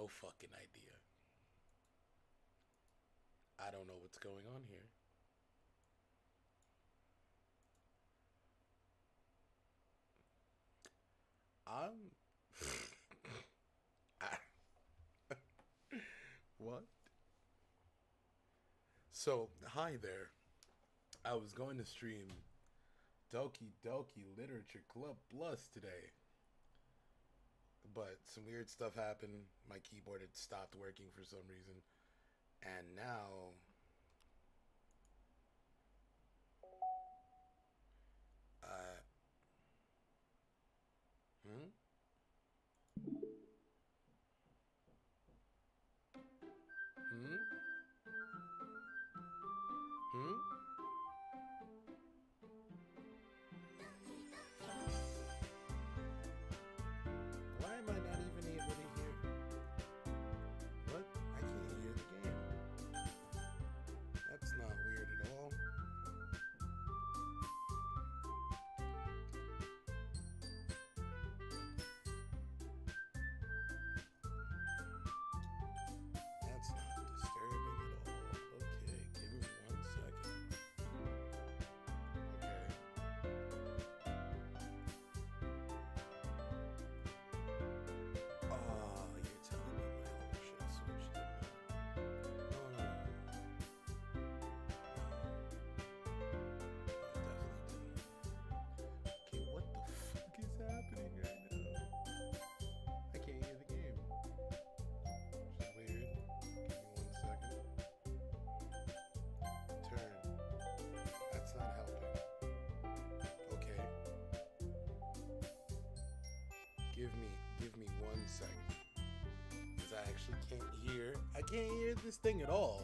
fucking idea. I don't know what's going on here. I'm... What? So, hi there. I was going to stream DOKI Literature Club Plus today. But some weird stuff happened. My keyboard had stopped working for some reason. And now... Hmm? Hmm? Hmm? Why am I not even able to hear? What? I can't hear the game. That's not weird at all. That's not disturbing at all. Okay, give me 1 second. Okay. Oh, you're telling me my whole shit switched. No, no, no. No, it definitely didn't. Okay, what the fuck is happening right now? I can't hear the game. Which is weird. Give me 1 second. Turn. That's not helping. Okay. Give me 1 second. Because I actually can't hear. I can't hear this thing at all.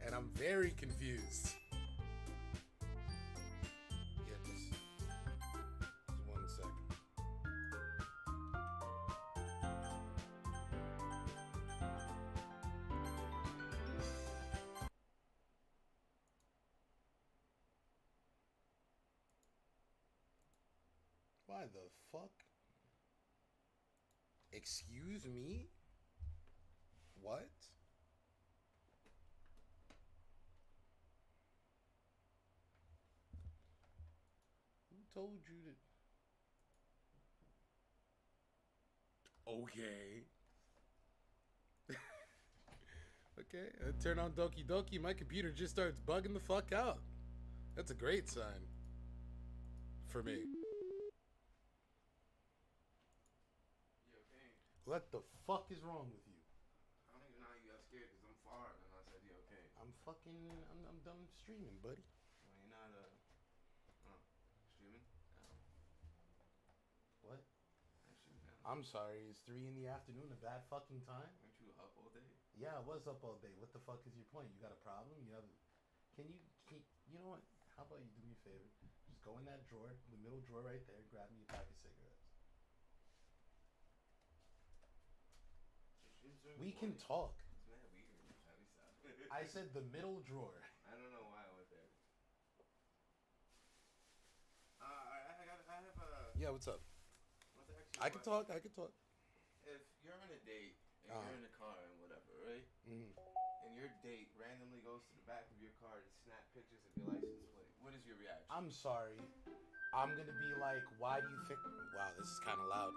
And I'm very confused. Yeah, just 1 second. Why the fuck? Excuse me? What? Who told you to... Okay. Okay, I turn on Doki. My computer just starts bugging the fuck out. That's a great sign. For me. You okay? What the fuck is wrong with you? I don't even know how you got scared because I'm far and I said you okay. I'm done streaming, buddy. Well, you're not, streaming? No. What? I'm streaming now. I'm sorry, is 3 in the afternoon a bad fucking time? Aren't you up all day? Yeah, I was up all day. What the fuck is your point? You got a problem? You know what? How about you do me a favor? Just go in that drawer, the middle drawer right there, grab me a pack of cigarettes. We can talk. It's mad weird. I said the middle drawer. I don't know why I went there. I have a... Yeah, what's up? What's actually I can talk. If you're on a date and you're in the car and whatever, right? Mm-hmm. And your date randomly goes to the back of your car to snap pictures of your license plate, what is your reaction? I'm sorry. I'm gonna be like, why do you think... Wow, this is kind of loud.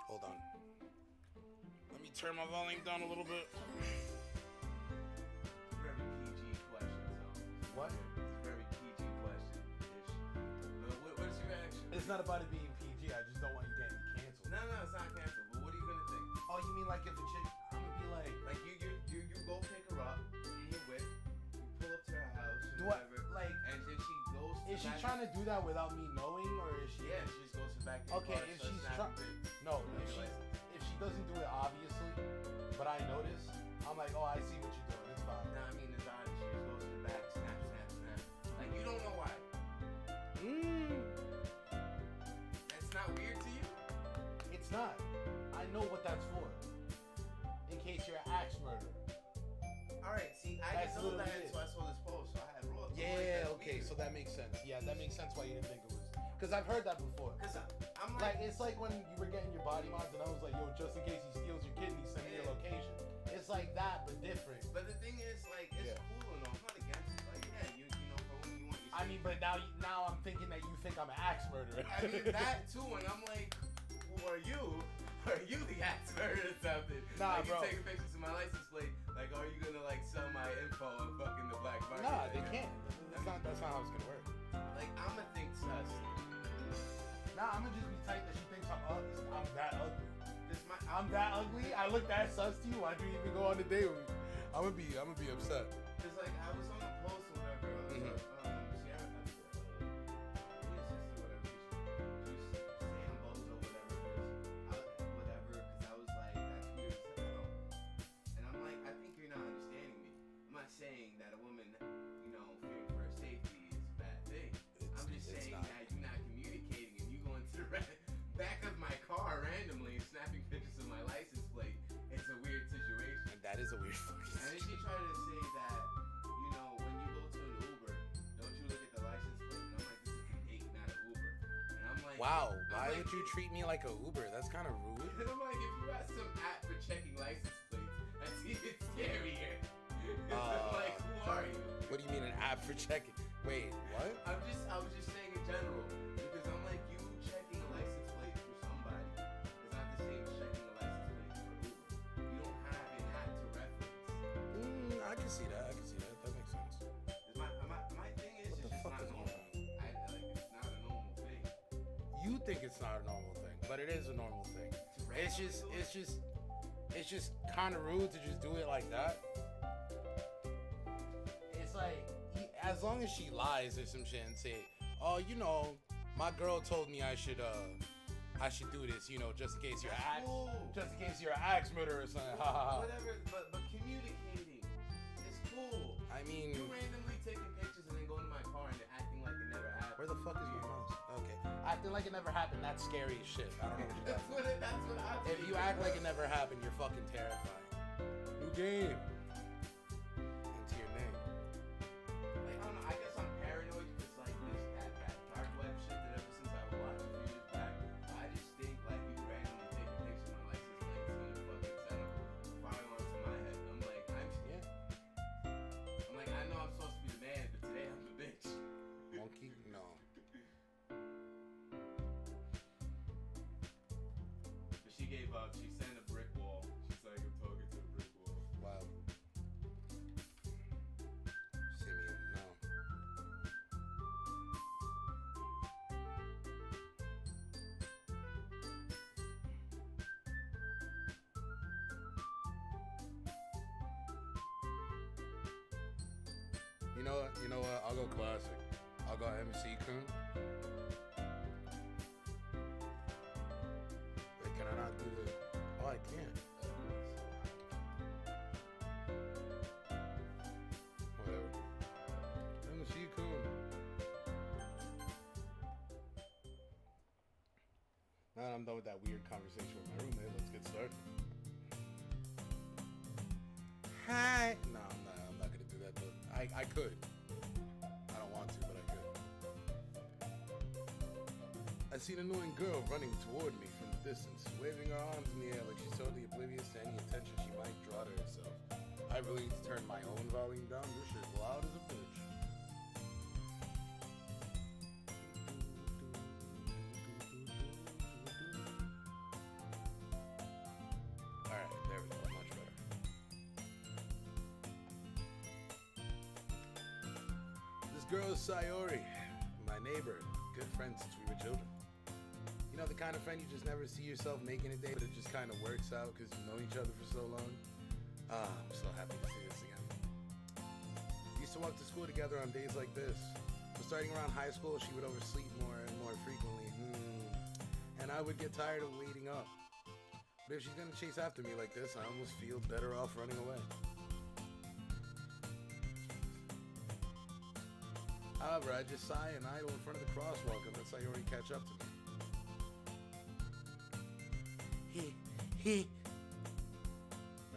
Hold on. Let me turn my volume down a little bit. Very PG question, so. What? It's a very PG question. But what is your reaction? It's not about it being PG. I just don't want you getting canceled. No, it's not canceled. But what are you gonna think? Oh, you mean like if a chick... I'm gonna be like... Like you go pick her up in your whip, you pull up to her house, and Do whatever, I... Like... and then she goes to Is the she back trying to do that without me knowing, or is she... Yeah, she just goes to the back of your car. Okay, if she's trying... No, if she doesn't do it obviously, but I notice, I'm like, oh, I see what you're doing. It's fine. Nah, I mean, it's honest. She just goes to the back, snap. Like, you don't know why. That's not weird to you? It's not. I know what that's for. In case you're an axe murderer. Alright, see, I didn't know that until I saw this post, so I had rolled. Yeah, okay, so that makes sense. Yeah, that makes sense why you didn't think it was... Because I've heard that before. Cause I'm Like, like, it's like when you were getting your body mods and I was like, yo, just in case he steals your kidney, send me your location. It's like that, but different. but the thing is, like, it's cool and all. I'm not against it. Like, yeah, you know, for who you want. I mean, but now I'm thinking that you think I'm an axe murderer. I mean that too, and I'm like, who are you? Are you the axe murderer or something? Nah, like, bro. You taking pictures of my license plate. Like, are you gonna like sell my info on fucking the black market? Nah, like, they can't. That's not how it's gonna work. Like, I'ma think sus. Nah, I'm gonna just be tight that she thinks I'm that ugly. I'm that ugly? I look that sus to you? Why'd you even go on a date with me? I'm gonna be upset. Cause like I was on a post or whatever. She had sister whatever. She was saying bozo whatever. Cause I was like, that's weird as hell. And I'm like, I think you're not understanding me. I'm not saying that a woman, you know, fearing for her safety is a bad thing. I'm just saying that you're not communicating and you going to the back of my car randomly and snapping pictures of my license plate. It's a weird situation. And that is a weird fucking And then she tried to say that, you know, when you go to an Uber, don't you look at the license plate? And I'm like, this is a date, not an Uber. And I'm like, wow, why would you treat me like a Uber? That's kind of rude. And I'm like, if you got some app for checking license plates, that's even scarier. I'm like, who are you? What do you mean an app for checking? Wait, what? I was just saying in general, because I'm like, you checking a license plate for somebody is not the same as checking a license plate for Uber. You don't have an app to reference. I can see that. That makes sense. My thing is, What the it's just fuck not is normal. going on? It's not a normal thing. You think it's not a normal thing, but it is a normal thing. It's just kind of rude to just do it like that. It's like, as long as she lies or some shit and say, oh, you know, my girl told me I should do this, you know, just in case you're an axe murderer or something. Ha ha ha. Whatever, but communicating is cool. I mean, You randomly taking pictures and then going to my car and then acting like it never happened. where the fuck is your mouse? Okay, acting like it never happened. That's scary as shit. I don't know what you're That's what I think. If you act like it never happened, you're fucking terrifying. New game. Into your name. Like, I don't know. I guess I'm paranoid because like this that dark web shit that ever since I was watching a few years back, I just think like you randomly take a picture of my license plate and fucking send a firearm to my head. I'm like, I know I'm supposed to be the man, but today I'm the bitch. Monkey? No. But she gave up. She sent a brick wall. She's like, I'm talking to a brick wall. Wow. Simeon, no. You know what? I'll go classic. I'll go MC Kun. Wait, can I not do the... Oh, I can't. Whatever. MC Kun. Now that I'm done with that weird conversation with my roommate, let's get started. Hi. No, I'm not gonna do that though. I could. I don't want to, but I could. I seen an annoying girl running toward me from the distance, waving her arms in the air like she's totally oblivious to any attention she might draw to herself. I really need to turn my own volume down. This shit's loud as a bitch. Alright, there we go. Much better. This girl is Sayori, my neighbor, good friend since we were children. You know, the kind of friend you just never see yourself making a date, but it just kind of works out because you've known each other for so long. I'm so happy to see this again. We used to walk to school together on days like this. But starting around high school, she would oversleep more and more frequently. And I would get tired of waiting up. But if she's gonna chase after me like this, I almost feel better off running away. However, I just sigh and idle in front of the crosswalk and let Sayori catch up to me. He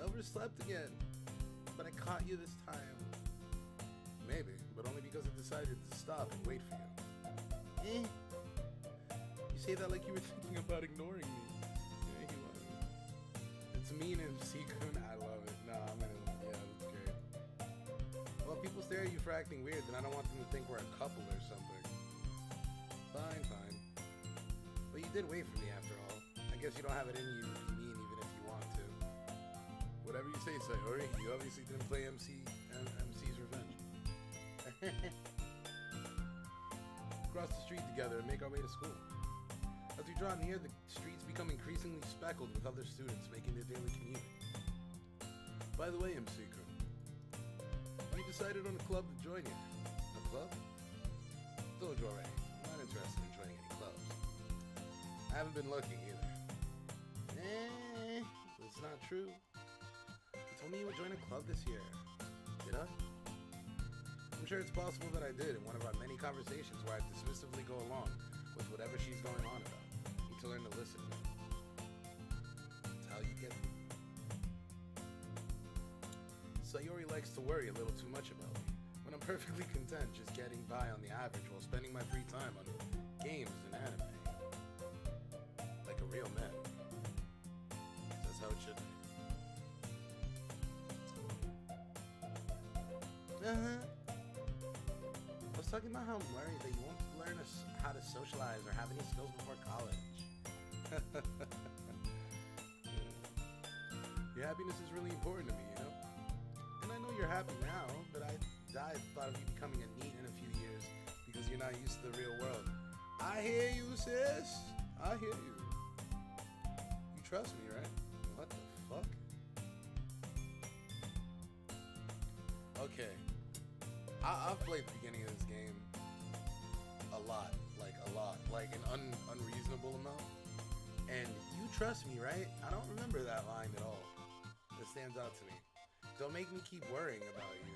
overslept again, but I caught you this time. Maybe, but only because I decided to stop and wait for you. say that like you were thinking about ignoring me. Yeah, he was. It's mean and Seekun. I love it. No, I'm gonna. Yeah, that's great. Well, if people stare at you for acting weird, then I don't want them to think we're a couple or something. Fine, fine. But you did wait for me after all. I guess you don't have it in you to be mean even if you want to. Whatever you say, Sayori. You obviously didn't play MC's Revenge. Cross the street together and make our way to school. As we draw near, the streets become increasingly speckled with other students making their daily commute. By the way, MC-kun, we decided on a club to join you. A club? Told you already. I'm not interested in joining any clubs. I haven't been looking either. It's not true. You told me you would join a club this year. Did I? I'm sure it's possible that I did in one of our many conversations where I dismissively go along with whatever she's going on about. You need to learn to listen. That's how you get me. Sayori likes to worry a little too much about me, when I'm perfectly content just getting by on the average while spending my free time on games and anime. Like a real man. That's how it should be. I was talking about how I'm worried that you won't learn how to socialize or have any skills before college. Your happiness is really important to me, you know? And I know you're happy now, but I thought of you becoming a NEET in a few years because you're not used to the real world. I hear you, sis. I hear you. You trust me, right? What the fuck? Okay. I've played the beginning of this game a lot, like an unreasonable amount. And you trust me, right? I don't remember that line at all. That stands out to me. Don't make me keep worrying about you.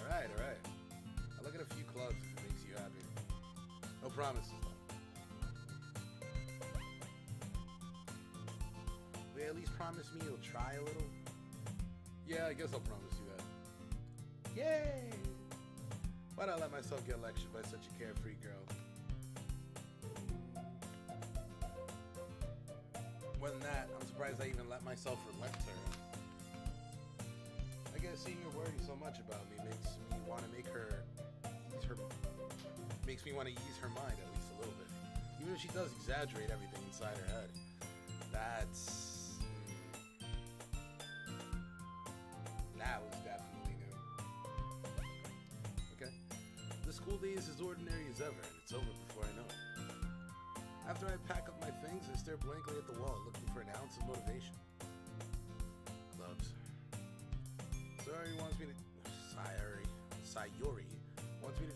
Alright. I'll look at a few clubs if it makes you happy. No promises, though. Will you at least promise me you'll try a little? Yeah, I guess I'll promise you that. Yay! Why'd I let myself get lectured by such a carefree girl? More than that, I'm surprised I even let myself relent to her. I guess seeing her worry so much about me makes me want to ease her mind at least a little bit. Even if she does exaggerate everything inside her head. That was definitely new. Okay. The school day is as ordinary as ever, and it's over before I know it. After I pack up my things, I stare blankly at the wall, looking for an ounce of motivation. Clubs. Sayori wants me to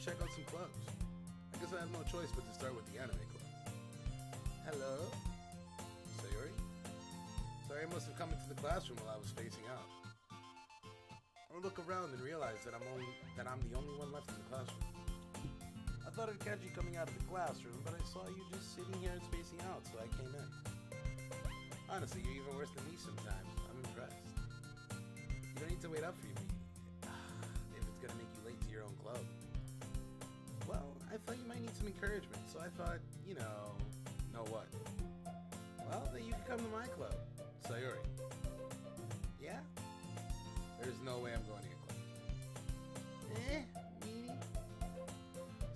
check out some clubs. I guess I have no choice but to start with the anime club. Hello? Sayori? Sorry, I must have come into the classroom while I was spacing out. I look around and realize that I'm the only one left in the classroom. I thought I'd catch you coming out of the classroom, but I saw you just sitting here and spacing out, so I came in. Honestly, you're even worse than me sometimes. I'm impressed. You don't need to wait up for me if it's gonna make you late to your own club. Well, I thought you might need some encouragement, so I thought, know what? Well, then you can come to my club, Sayori. Yeah? There's no way I'm going to your club. Meanie.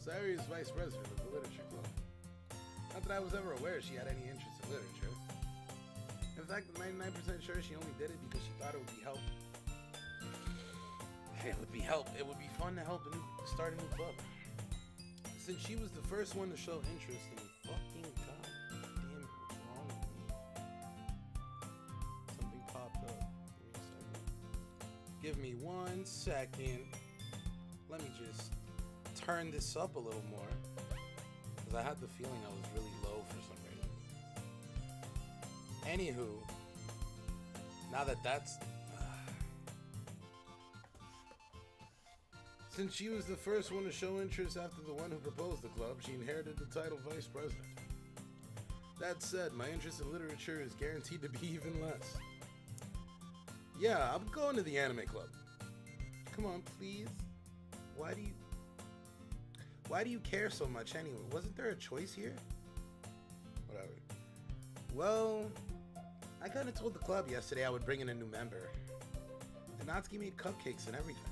Sayori is vice president of the literature club. Not that I was ever aware she had any interest in literature. In fact, I'm 99% sure she only did it because she thought it would be help. It would be fun to help start a new club. Since she was the first one to show interest in fucking God damn it, what's wrong with me? Something popped up. Give me 1 second. Let me just turn this up a little more. Because I had the feeling I was really low for some reason. Anywho, now that's... Since she was the first one to show interest after the one who proposed the club, she inherited the title vice president. That said, my interest in literature is guaranteed to be even less. Yeah, I'm going to the anime club. Come on, please. Why do you care so much anyway? Wasn't there a choice here? Well, I kind of told the club yesterday I would bring in a new member. And Natsuki made cupcakes and everything.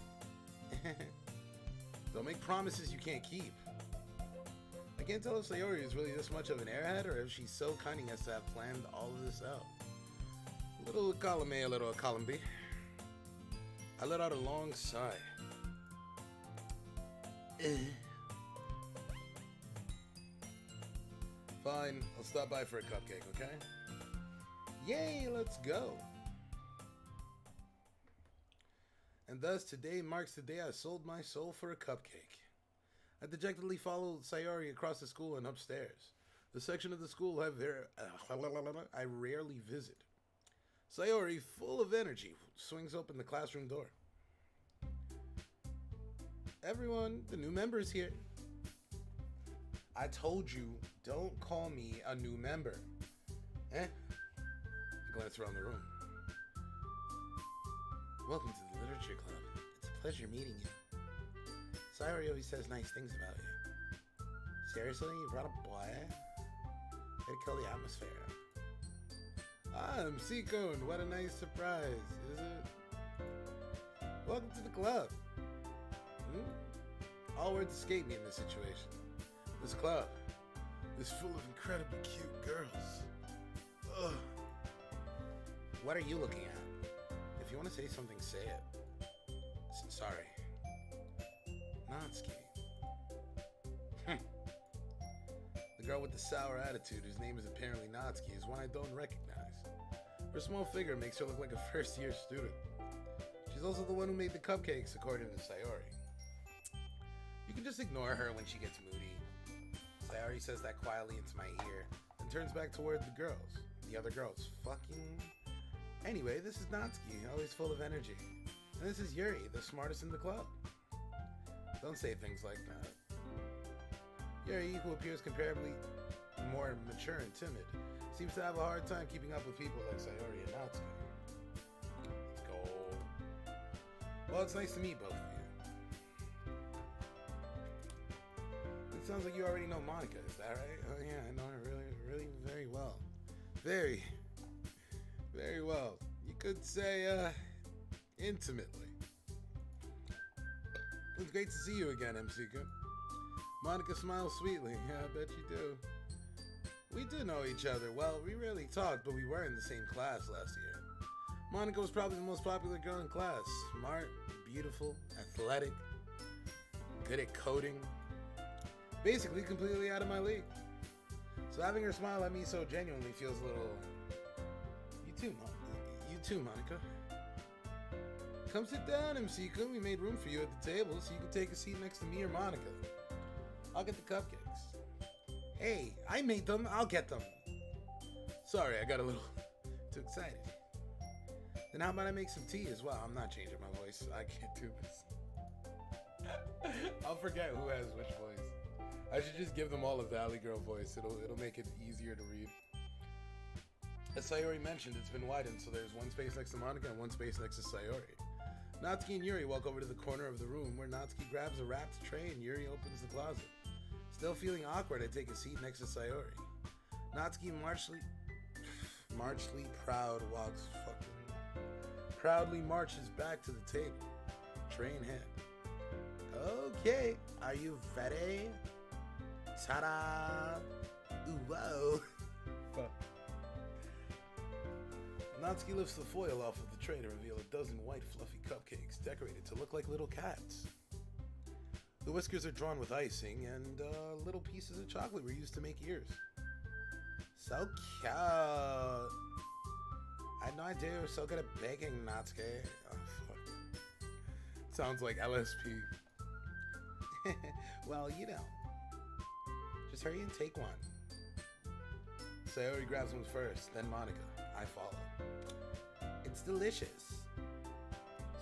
Don't make promises you can't keep. I can't tell if Sayori is really this much of an airhead or if she's so cunning as to have planned all of this out. Little column A, a little column B. I let out a long sigh. Fine, I'll stop by for a cupcake, okay? Yay, let's go! And thus, today marks the day I sold my soul for a cupcake. I dejectedly followed Sayori across the school and upstairs, the section of the school I rarely visit. Sayori, full of energy, swings open the classroom door. Everyone, the new member's here. I told you, don't call me a new member. I glance around the room. Welcome to the Literature Club. It's a pleasure meeting you. Sayori always says nice things about you. Seriously, you brought a boy? Way to kill the atmosphere. I'm Seiko, and what a nice surprise, is it? Welcome to the club. All words escape me in this situation. This club is full of incredibly cute girls. Ugh. What are you looking at? If you want to say something, say it. Sorry. Natsuki. The girl with the sour attitude, whose name is apparently Natsuki, is one I don't recognize. Her small figure makes her look like a first-year student. She's also the one who made the cupcakes, according to Sayori. You can just ignore her when she gets moody. Sayori says that quietly into my ear, and turns back toward the girls. The other girls. Fucking... Anyway, this is Natsuki, always full of energy. And this is Yuri, the smartest in the club. Don't say things like that. Yuri, who appears comparably more mature and timid, seems to have a hard time keeping up with people like Sayori and Natsuki. Let's go. Well, it's nice to meet both of you. It sounds like you already know Monica, is that right? Oh yeah, I know her really very well. Very well. You could say, intimately. It's great to see you again, MCK. Monica smiles sweetly. Yeah, I bet you do. We do know each other. Well, we rarely talked, but we were in the same class last year. Monica was probably the most popular girl in class. Smart, beautiful, athletic, good at coding. Basically, completely out of my league. So having her smile at me so genuinely feels a little... You too, Monica. Come sit down, MCK. We made room for you at the table so you can take a seat next to me or Monica. I'll get the cupcakes. Hey, I made them. I'll get them. Sorry, I got a little too excited. Then how about I make some tea as well? I'm not changing my voice. I can't do this. I'll forget who has which voice. I should just give them all a Valley Girl voice. It'll make it easier to read. As Sayori mentioned, it's been widened, so there's one space next to Monica and one space next to Sayori. Natsuki and Yuri walk over to the corner of the room where Natsuki grabs a wrapped tray and Yuri opens the closet. Still feeling awkward, I take a seat next to Sayori. Natsuki proudly marches back to the table, tray in hand. Okay, are you ready? Ta-da! Ooh, whoa! Fuck. Natsuki lifts the foil off of the tray to reveal a dozen white fluffy cupcakes decorated to look like little cats. The whiskers are drawn with icing, and little pieces of chocolate were used to make ears. So cute! I had no idea you were so good at baking, Natsuki. Oh, fuck. Sounds like LSP. Well, you know. Just hurry and take one. Sayori grabs one first, then Monica. I follow. It's delicious.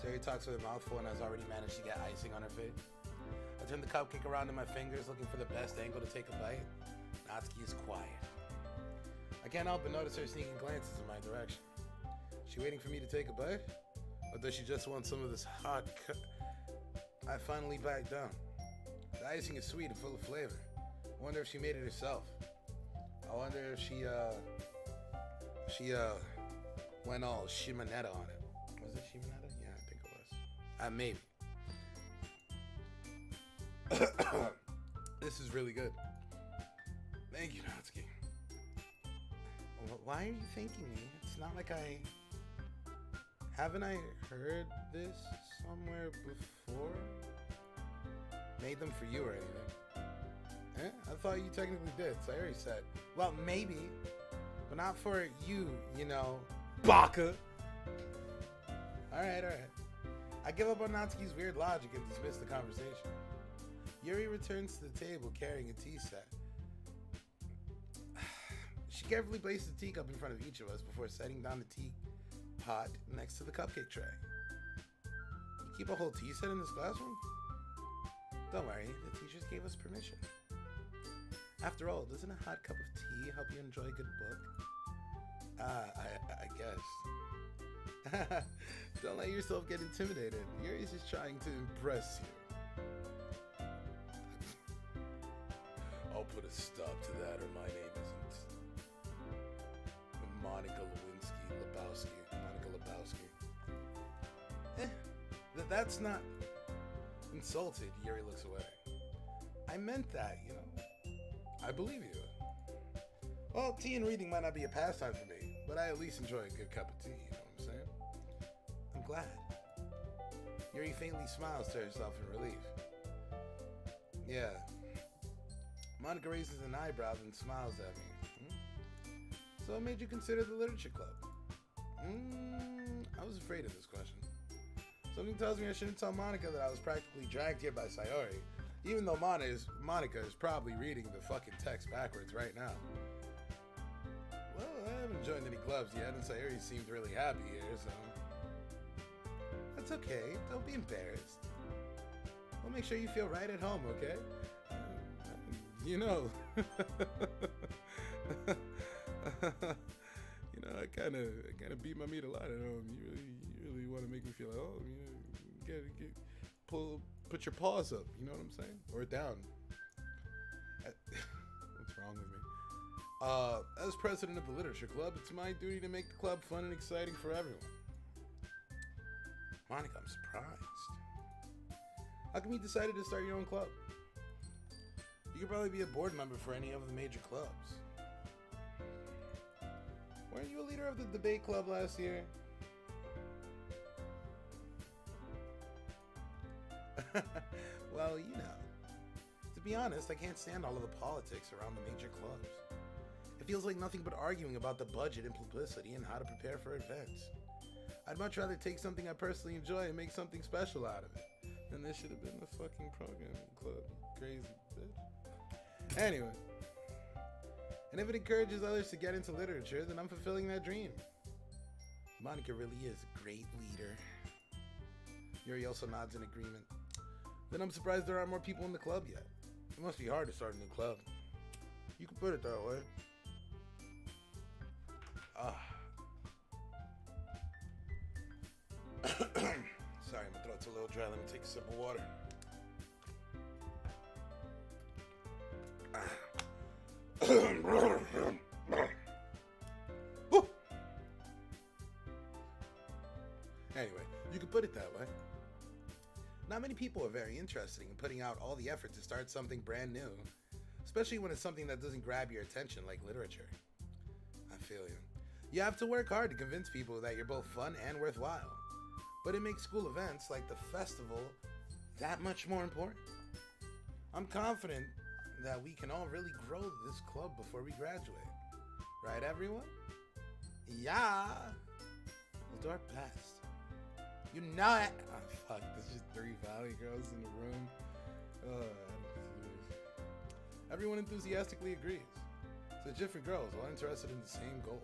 Sayori talks with her mouth full and has already managed to get icing on her face. I turn the cupcake around in my fingers, looking for the best angle to take a bite. Natsuki is quiet. I can't help but notice her sneaking glances in my direction. Is she waiting for me to take a bite? Or does she just want some of this hot I finally back down. The icing is sweet and full of flavor. I wonder if she made it herself. I wonder if she She went all Shimonetta on it. Was it Shimonetta? Yeah, I think it was. Maybe. This is really good. Thank you, Natsuki. Why are you thanking me? It's not like haven't I heard this somewhere before? Made them for you or anything? I thought you technically did, so I already said. Well, maybe, but not for you, Baka. Alright. I give up on Natsuki's weird logic and dismiss the conversation. Yuri returns to the table carrying a tea set. She carefully places the teacup in front of each of us before setting down the teapot next to the cupcake tray. You keep a whole tea set in this classroom? Don't worry, the teachers gave us permission. After all, doesn't a hot cup of tea help you enjoy a good book? I guess. Don't let yourself get intimidated. Yuri's just trying to impress you. I'll put a stop to that, or my name isn't Monica Lebowski. That's not insulted. Yuri looks away. I meant that, I believe you. Well, tea and reading might not be a pastime for me, but I at least enjoy a good cup of tea, you know what I'm saying? I'm glad. Yuri faintly smiles to herself in relief. Yeah. Monica raises an eyebrow and smiles at me. So what made you consider the literature club? I was afraid of this question. Something tells me I shouldn't tell Monica that I was practically dragged here by Sayori, even though Monica is probably reading the fucking text backwards right now. Well, I haven't joined any clubs yet, and Sayori seemed really happy here, so... That's okay, don't be embarrassed. We'll make sure you feel right at home, okay? I kind of beat my meat a lot at home. You really want to make me feel like, put your paws up. You know what I'm saying? Or down. What's wrong with me? As president of the literature club, it's my duty to make the club fun and exciting for everyone. Monica, I'm surprised. How come you decided to start your own club? You could probably be a board member for any of the major clubs. Weren't you a leader of the debate club last year? Well, to be honest, I can't stand all of the politics around the major clubs. It feels like nothing but arguing about the budget and publicity and how to prepare for events. I'd much rather take something I personally enjoy and make something special out of it. And this should have been the fucking programming club, you crazy bitch. Anyway. And if it encourages others to get into literature, then I'm fulfilling that dream. Monica really is a great leader. Yuri also nods in agreement. Then I'm surprised there aren't more people in the club yet. It must be hard to start a new club. You can put it that way. Sorry, my throat's a little dry. Let me take a sip of water. Anyway, you can put it that way. Not many people are very interested in putting out all the effort to start something brand new, especially when it's something that doesn't grab your attention like literature. I feel you. You have to work hard to convince people that you're both fun and worthwhile, but it makes school events like the festival that much more important. I'm confident that we can all really grow this club before we graduate. Right, everyone? Yeah! We'll do our best. You know it! Oh, fuck, there's just 3 Valley girls in the room. Everyone enthusiastically agrees. So different girls, all interested in the same goal.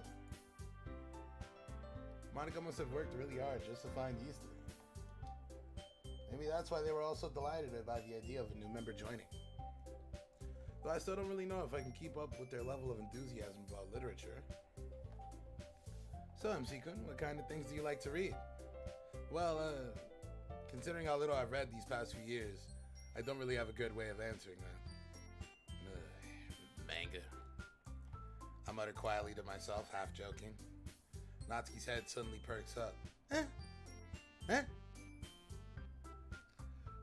Monica must have worked really hard just to find these 3. Maybe that's why they were all so delighted about the idea of a new member joining. Though I still don't really know if I can keep up with their level of enthusiasm about literature. So, MC-kun, what kind of things do you like to read? Well, considering how little I've read these past few years, I don't really have a good way of answering that. Manga. I muttered quietly to myself, half joking. Natsuki's head suddenly perks up. Eh? Eh?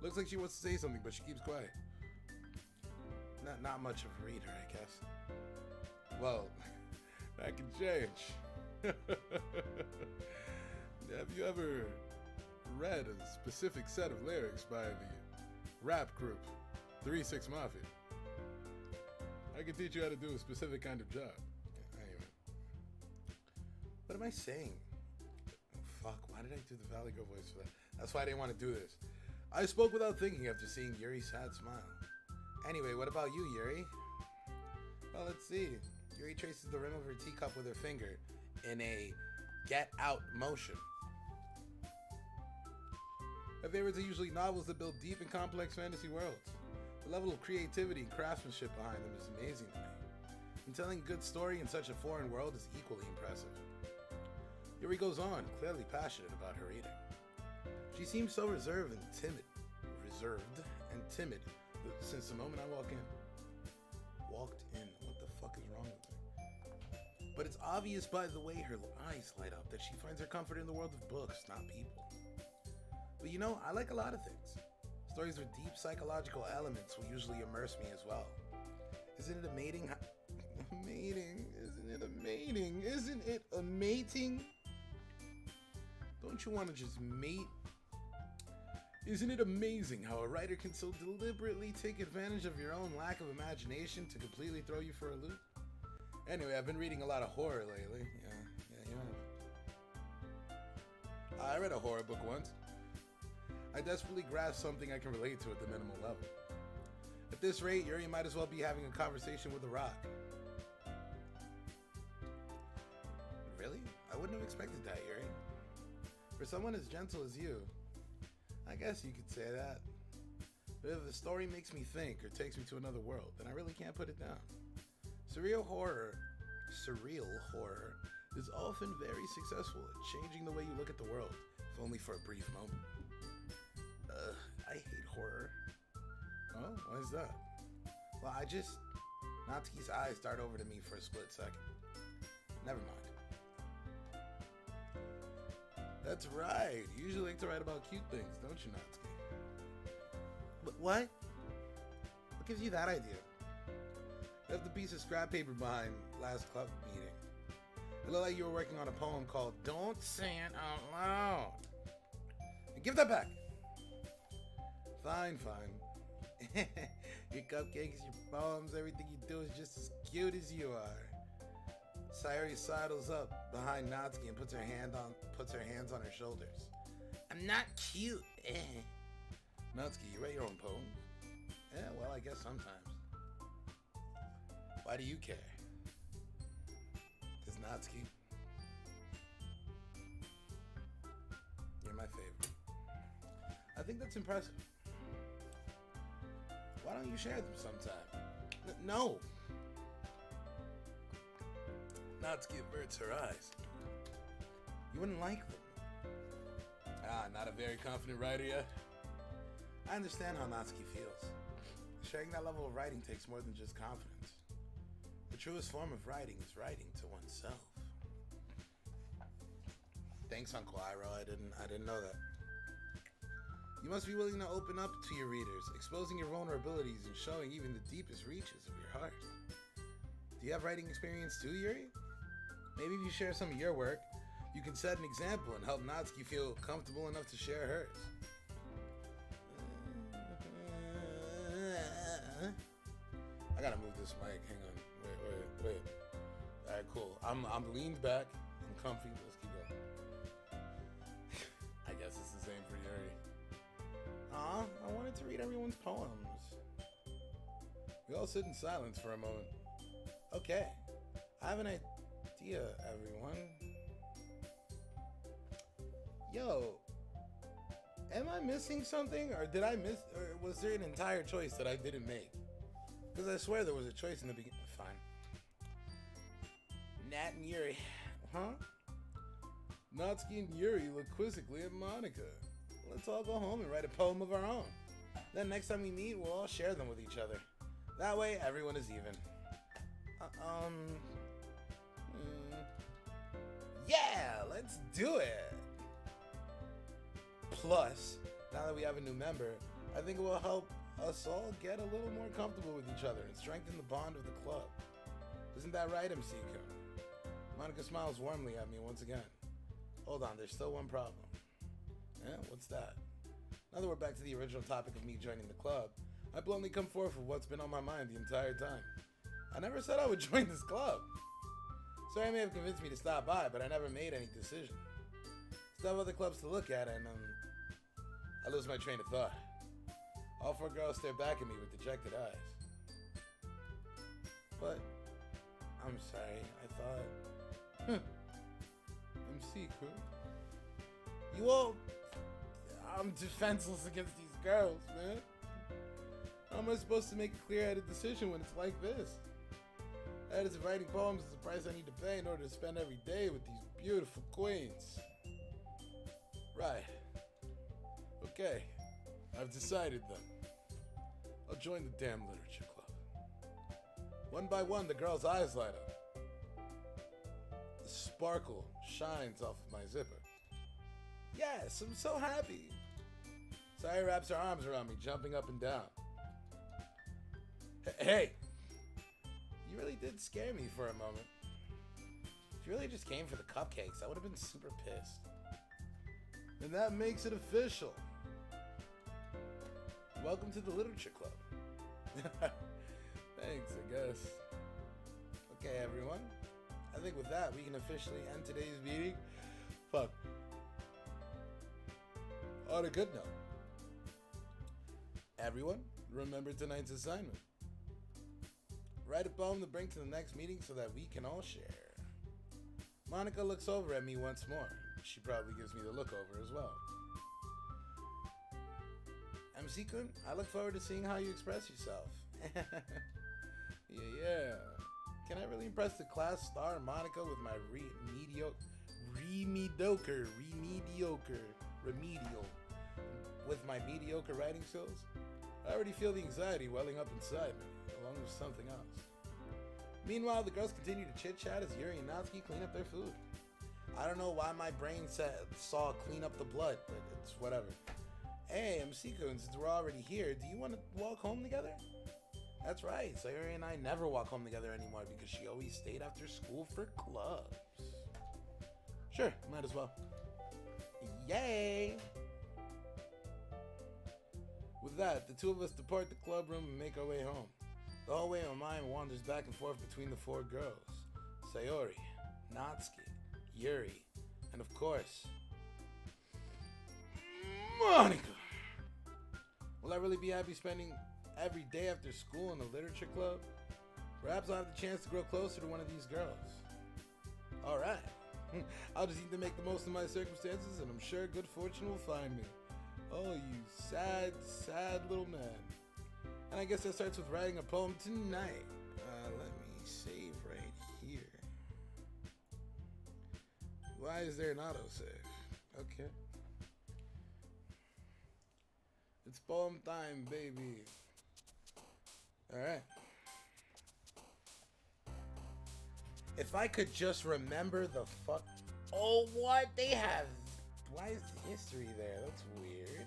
Looks like she wants to say something, but she keeps quiet. Not much of a reader, I guess. Well, that can change. Have you ever read a specific set of lyrics by the rap group 3-6 Mafia? I can teach you how to do a specific kind of job. Anyway. What am I saying? Oh, fuck, why did I do the Valley Girl voice for that? That's why I didn't want to do this. I spoke without thinking after seeing Yuri's sad smile. Anyway, what about you, Yuri? Well, let's see. Yuri traces the rim of her teacup with her finger in a get out motion. My favorites are usually novels that build deep and complex fantasy worlds. The level of creativity and craftsmanship behind them is amazing to me. And telling a good story in such a foreign world is equally impressive. Yuri goes on, clearly passionate about her reading. She seems so reserved and timid since the moment I walked in. What the fuck is wrong with me? But it's obvious by the way her eyes light up that she finds her comfort in the world of books, not people. But you know, I like a lot of things. Stories with deep psychological elements will usually immerse me as well. Isn't it amazing? Isn't it amazing? Don't you want to just mate? Isn't it amazing how a writer can so deliberately take advantage of your own lack of imagination to completely throw you for a loop? Anyway, I've been reading a lot of horror lately. Yeah, you have. I read a horror book once. I desperately grasped something I can relate to at the minimal level. At this rate, Yuri might as well be having a conversation with a rock. Really? I wouldn't have expected that, Yuri. For someone as gentle as you, I guess you could say that. But if the story makes me think or takes me to another world, then I really can't put it down. Surreal horror is often very successful at changing the way you look at the world, if only for a brief moment. I hate horror. Oh, why is that? Well, Natsuki's eyes dart over to me for a split second. Never mind. That's right. You usually like to write about cute things, don't you, Natsuki? What? What gives you that idea? Left a piece of scrap paper behind last club meeting. It looked like you were working on a poem called Don't Say It Out Loud. And give that back. Fine. Your cupcakes, your poems, everything you do is just as cute as you are. Sayori sidles up behind Natsuki and puts her hands on her shoulders. I'm not cute. Natsuki, you write your own poems? Yeah, well, I guess sometimes. Why do you care? Because Natsuki, you're my favorite. I think that's impressive. Why don't you share them sometime? No. Natsuki averts her eyes. You wouldn't like them. Not a very confident writer yet? I understand how Natsuki feels. Sharing that level of writing takes more than just confidence. The truest form of writing is writing to oneself. Thanks, Uncle Iroh. I didn't know that. You must be willing to open up to your readers, exposing your vulnerabilities and showing even the deepest reaches of your heart. Do you have writing experience too, Yuri? Maybe if you share some of your work, you can set an example and help Natsuki feel comfortable enough to share hers. I gotta move this mic. Hang on. Wait. Alright, cool. I'm leaned back. I'm comfy. Let's keep going. I guess it's the same for Yuri. I wanted to read everyone's poems. We all sit in silence for a moment. Okay. I have an idea, everyone. Yo, am I missing something? Or was there an entire choice that I didn't make? Because I swear there was a choice in the beginning. Fine. Nat and Yuri. Huh? Natsuki and Yuri look quizzically at Monica. Let's all go home and write a poem of our own. Then next time we meet, we'll all share them with each other. That way, everyone is even. Yeah, let's do it. Plus, now that we have a new member, I think it will help us all get a little more comfortable with each other and strengthen the bond of the club. Isn't that right, MC-kun? Monica smiles warmly at me once again. Hold on, there's still one problem. Yeah, what's that? Now that we're back to the original topic of me joining the club, I bluntly come forth with what's been on my mind the entire time. I never said I would join this club. Sorry, may have convinced me to stop by, but I never made any decision. Still have other clubs to look at, and I lose my train of thought. All four girls stare back at me with dejected eyes. But, I'm sorry, I thought... MC-kun. You all... I'm defenseless against these girls, man. How am I supposed to make a clear-headed decision when it's like this? That is, writing poems is the price I need to pay in order to spend every day with these beautiful queens. Right. Okay. I've decided then. I'll join the damn literature club. One by one, the girls' eyes light up. The sparkle shines off of my zipper. Yes, I'm so happy. Saya wraps her arms around me, jumping up and down. Hey! You really did scare me for a moment. If you really just came for the cupcakes, I would have been super pissed. And that makes it official. Welcome to the literature club. Thanks, I guess. Okay, everyone. I think with that, we can officially end today's meeting. Fuck. On a good note. Everyone, remember tonight's assignment. Write a poem to bring to the next meeting so that we can all share. Monica looks over at me once more. She probably gives me the look over as well. MC-kun, I look forward to seeing how you express yourself. Yeah. Can I really impress the class star Monica with my remedial with my mediocre writing skills? I already feel the anxiety welling up inside me, along with something else. Meanwhile, the girls continue to chit-chat as Yuri and Natsuki clean up their food. I don't know why my brain saw clean up the blood, but it's whatever. Hey, MC-kun, since we're already here, do you want to walk home together? That's right, Sayuri and I never walk home together anymore because she always stayed after school for clubs. Sure, might as well. Yay! With that, the two of us depart the club room and make our way home. The hallway my mind wanders back and forth between the four girls. Sayori, Natsuki, Yuri, and of course, Monica! Will I really be happy spending every day after school in the literature club? Perhaps I'll have the chance to grow closer to one of these girls. Alright. I'll just need to make the most of my circumstances, and I'm sure good fortune will find me. Oh, you sad, sad little man. And I guess that starts with writing a poem tonight. Let me save right here. Why is there an autosave? Okay. It's poem time, baby. Alright. If I could just remember the fuck... Oh, what? They have... Why is the history there? That's weird.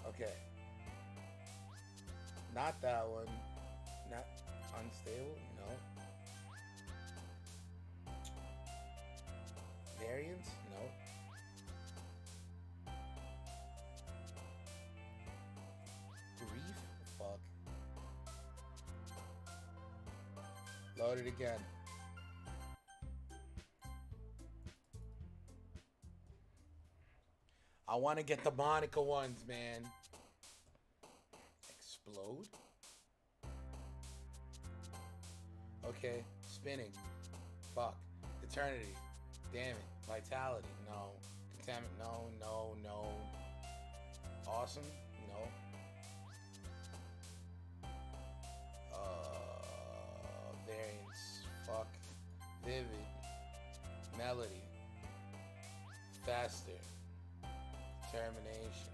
Okay. Not that one. Not unstable? No. Variance? No. Grief? Fuck. Load it again. I want to get the Monica ones, man. Explode? Okay. Spinning. Fuck. Eternity. Damn it. Vitality. No. Contaminant. No. Awesome. No. Variance. Fuck. Vivid. Melody. Faster. Termination.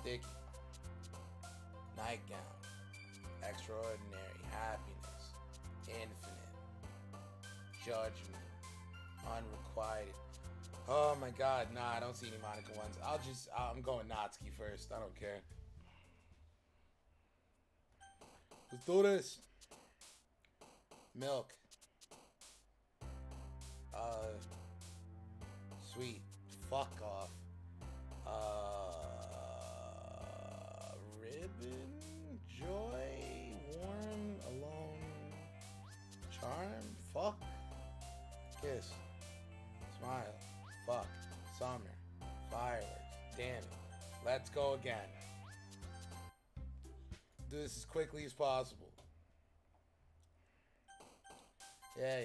sticky. Nightgown. Extraordinary. Happiness. Infinite. Judgment. Unrequited. Oh my god, nah, I don't see any Monica ones. I'm going Natsuki first. I don't care. Let's do this. Milk. Sweet. Fuck off. Ribbon. Joy. Warm. Alone. Charm. Fuck. Kiss. Smile. Fuck. Summer. Fireworks. Damn it. Let's go again. Do this as quickly as possible. Yeah.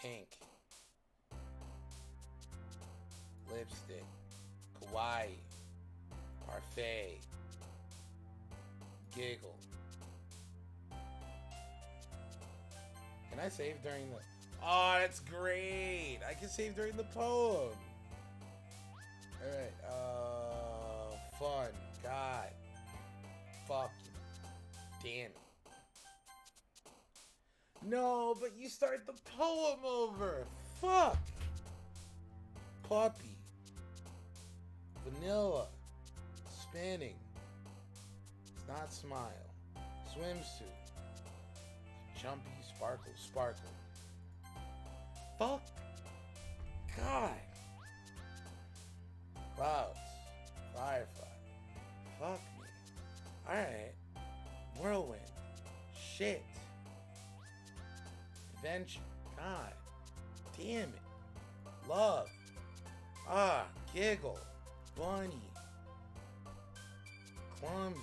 Pink. Lipstick. Kawaii. Parfait. Giggle. Can I save during the... Oh, that's great. I can save during the poem. Alright. Fun. God. Fuck you. Damn it. No, but you start the poem over. Fuck. Puppy. Vanilla. Spinning. It's not smile. Swimsuit. Jumpy. Sparkle. Fuck. God. Clouds. Firefly. Fuck me. Alright. Whirlwind. Shit. Adventure. God. Damn it. Love. Giggle. Bunny. Clumsy.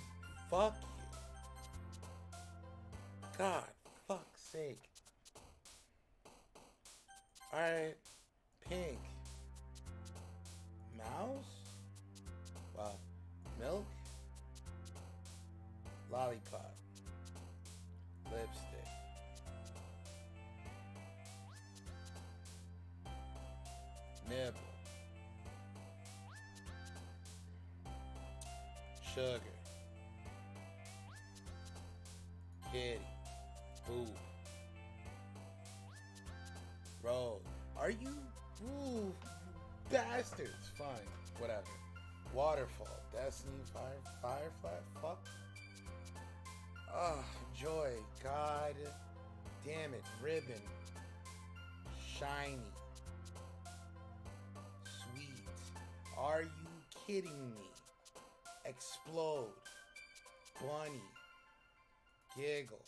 Fuck you. God. Fuck's sake. Alright. Pink. Mouse? Wow. Milk? Lollipop. Lipstick. Nibble. Sugar. Kitty. Boob. Road. Are you? Ooh, bastards. Fine. Whatever. Waterfall. Destiny. Firefly. Fuck. Joy. God. Damn it. Ribbon. Shiny. Sweet. Are you kidding me? Explode. Bunny. Giggle.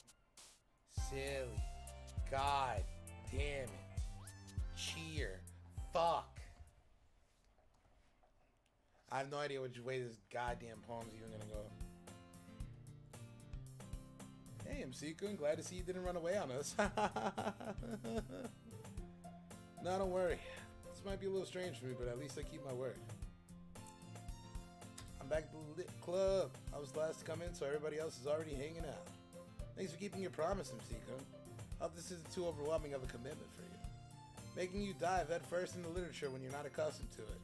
Silly. God damn it. Cheer. Fuck. I have no idea which way this goddamn poem's even gonna go. Hey, MC Kun, glad to see you didn't run away on us. No, don't worry. This might be a little strange for me, but at least I keep my word. I'm back at the lit club. I was the last to come in, so everybody else is already hanging out. Thanks for keeping your promise, MC Kun. Hope this isn't too overwhelming of a commitment for you. Making you dive head first into literature when you're not accustomed to it.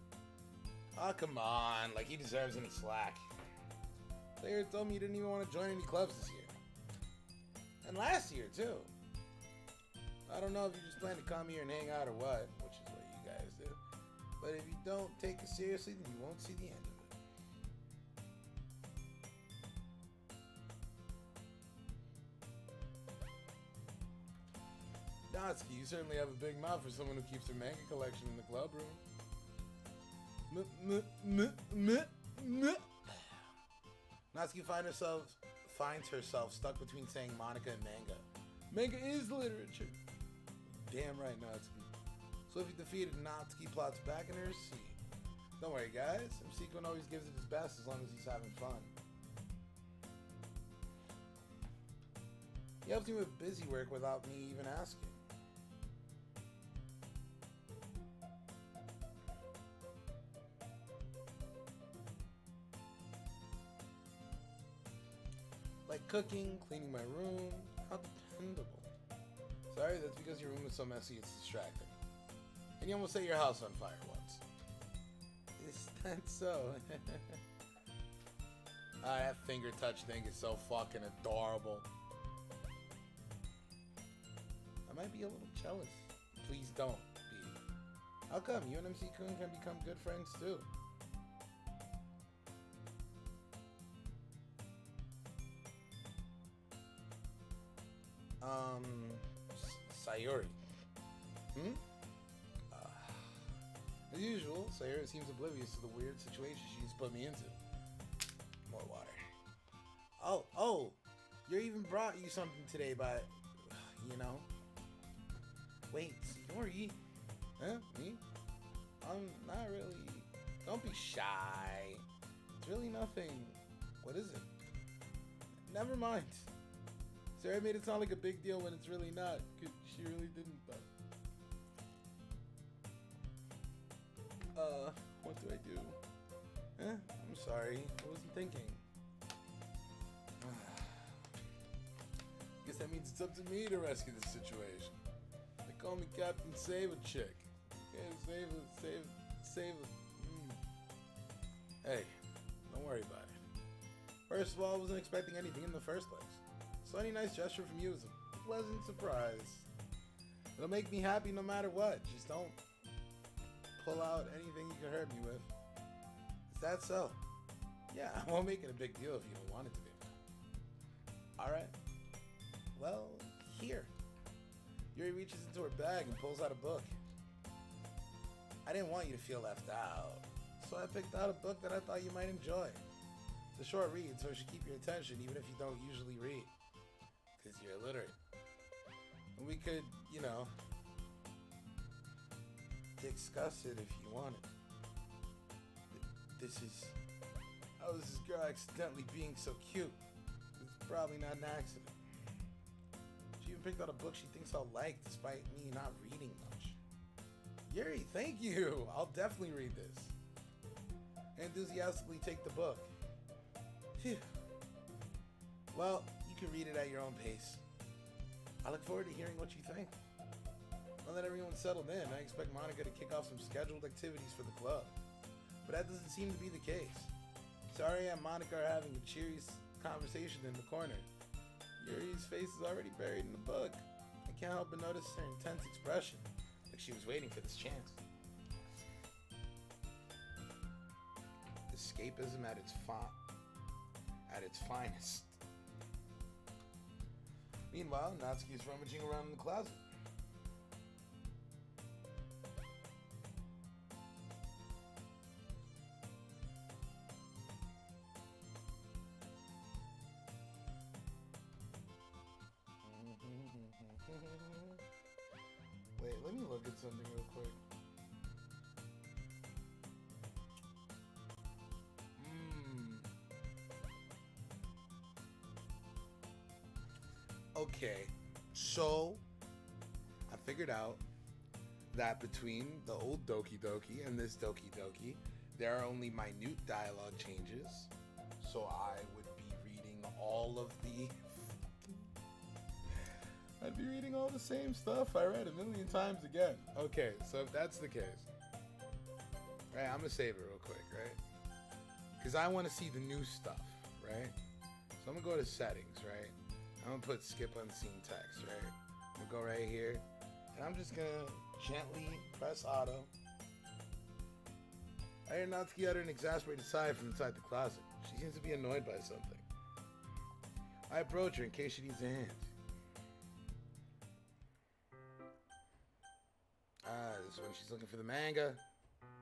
Oh, come on. Like he deserves any slack. Player told me you didn't even want to join any clubs this year. And last year, too. I don't know if you just plan to come here and hang out or what, which is what you guys do. But if you don't take it seriously, then you won't see the end of it. Natsuki, you certainly have a big mouth for someone who keeps her manga collection in the club room. Natsuki finds herself stuck between saying Monica and manga. Manga is literature. Damn right, Natsuki. So if you defeated Natsuki plots back in her seat. Don't worry, guys. MC Kun always gives it his best as long as he's having fun. He helps me with busy work without me even asking. Like cooking, cleaning my room. How dependable. Sorry, that's because your room is so messy it's distracting. And you almost set your house on fire once. This That's so. That finger touch thing is so fucking adorable. I might be a little jealous. Please don't be. How come? You and MC-kun can become good friends too. Sayori. As usual, Sayori seems oblivious to the weird situation she's put me into. More water. Oh, you even brought you something today, but, you know. Wait, Sayori? Huh? Me? I'm not really. Don't be shy. It's really nothing. What is it? Never mind. Sarah made it sound like a big deal when it's really not. She really didn't, but. What do I do? I'm sorry. I wasn't thinking. Guess that means it's up to me to rescue the situation. They call me Captain Save a Chick. Okay, save a. Hey, don't worry about it. First of all, I wasn't expecting anything in the first place. So any nice gesture from you is a pleasant surprise. It'll make me happy no matter what. Just don't pull out anything you can hurt me with. Is that so? Yeah, I won't make it a big deal if you don't want it to be. Alright. Well, here. Yuri reaches into her bag and pulls out a book. I didn't want you to feel left out, so I picked out a book that I thought you might enjoy. It's a short read, so it should keep your attention even if you don't usually read. Because you're illiterate. And we could, you know, discuss it if you wanted. How is this girl accidentally being so cute? It's probably not an accident. She even picked out a book she thinks I'll like despite me not reading much. Yuri, thank you! I'll definitely read this. I enthusiastically take the book. Phew. Well, you can read it at your own pace. I look forward to hearing what you think. Now that everyone's settled in, I expect Monica to kick off some scheduled activities for the club. But that doesn't seem to be the case. Sari and Monica are having a cheery conversation in the corner. Yuri's face is already buried in the book. I can't help but notice her intense expression, like she was waiting for this chance. Escapism at its finest. Meanwhile, Natsuki's rummaging around in the closet. Wait, let me look at something real quick. Okay, so I figured out that between the old Doki Doki and this Doki Doki, there are only minute dialogue changes. So I would be reading all of the... I'd be reading all the same stuff I read a million times again. Okay, so if that's the case, right, I'm gonna save it real quick, right? Because I want to see the new stuff, right? So I'm gonna go to settings, right? I'm gonna put skip unseen text, right? I'm gonna go right here, and I'm just gonna gently press auto. I hear Natsuki utter an exasperated sigh from inside the closet. She seems to be annoyed by something. I approach her in case she needs a hand. This is when she's looking for the manga.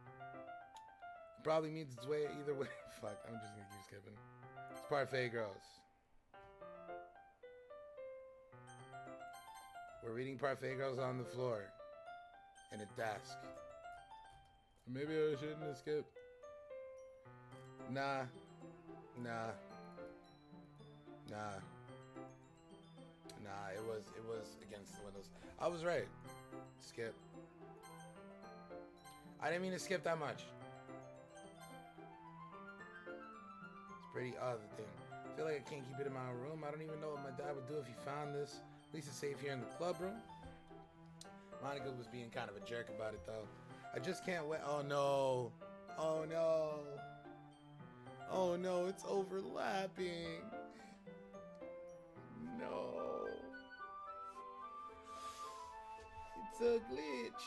It probably means it's way either way. Fuck, I'm just gonna keep skipping. It's Parfait Girls. We're reading Parfait Girls on the floor. In a desk. Maybe I shouldn't have skipped. Nah. It was against the windows. I was right. Skip. I didn't mean to skip that much. It's pretty odd, the thing. I feel like I can't keep it in my own room. I don't even know what my dad would do if he found this. At least it's safe here in the club room. Monica was being kind of a jerk about it, though. I just can't wait. Oh, no. Oh no. Oh no, it's overlapping. No. It's a glitch.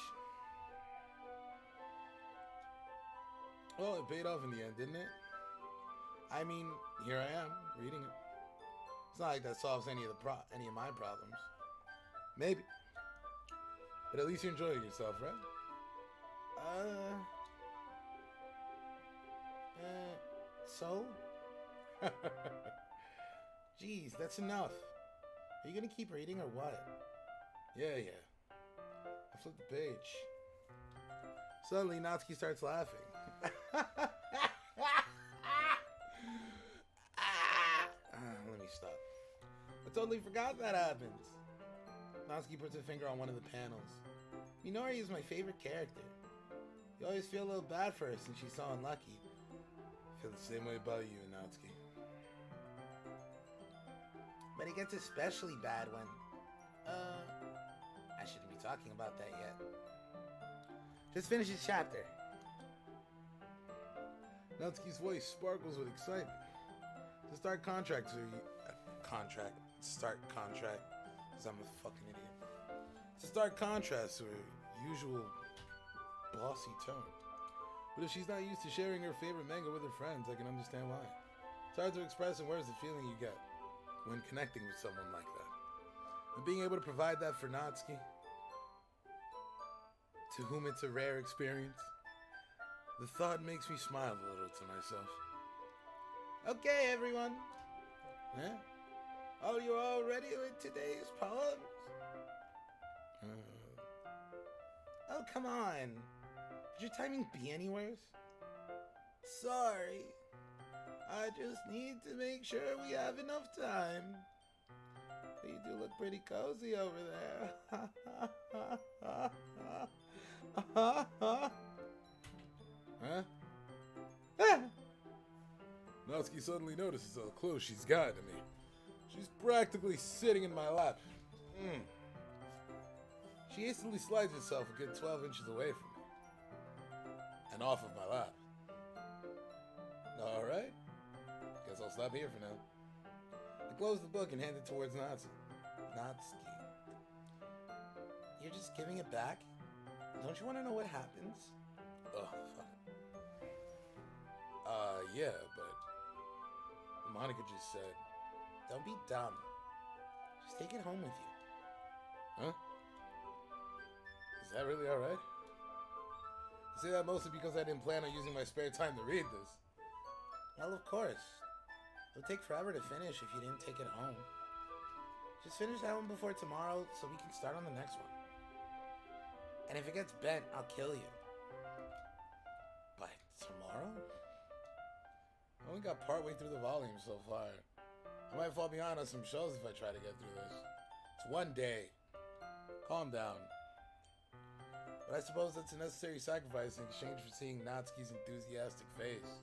Well, it paid off in the end, didn't it? I mean, here I am, reading it. It's not like that solves any of my problems. Maybe. But at least you're enjoying yourself, right? So? Jeez, that's enough. Are you gonna keep reading or what? Yeah. I flipped the page. Suddenly, Natsuki starts laughing. Let me stop. I totally forgot that happens. Natsuki puts her finger on one of the panels. Minori is my favorite character. You always feel a little bad for her since she's so unlucky. I feel the same way about you, Natsuki. But it gets especially bad when... I shouldn't be talking about that yet. Just finish this chapter. Natsuki's voice sparkles with excitement. To start contract, because I'm a fucking idiot. To start contrast to her usual bossy tone. But if she's not used to sharing her favorite manga with her friends, I can understand why. It's hard to express in words the feeling you get when connecting with someone like that. And being able to provide that for Natsuki, to whom it's a rare experience, the thought makes me smile a little to myself. Okay, everyone. Yeah? Oh, you're all ready with today's poems? Oh, come on. Could your timing be anywhere? Sorry. I just need to make sure we have enough time. You do look pretty cozy over there. Huh? Natsuki suddenly notices how close she's gotten to me. She's practically sitting in my lap. She hastily slides herself a good 12 inches away from me. And off of my lap. Alright. Guess I'll stop here for now. I close the book and hand it towards Natsuki. You're just giving it back? Don't you want to know what happens? Oh, fuck. Yeah, but Monica just said, don't be dumb. Just take it home with you. Huh? Is that really alright? I say that mostly because I didn't plan on using my spare time to read this. Well, of course. It would take forever to finish if you didn't take it home. Just finish that one before tomorrow so we can start on the next one. And if it gets bent, I'll kill you. But tomorrow? I only got partway through the volume so far. I might fall behind on some shows if I try to get through this. It's one day. Calm down. But I suppose that's a necessary sacrifice in exchange for seeing Natsuki's enthusiastic face.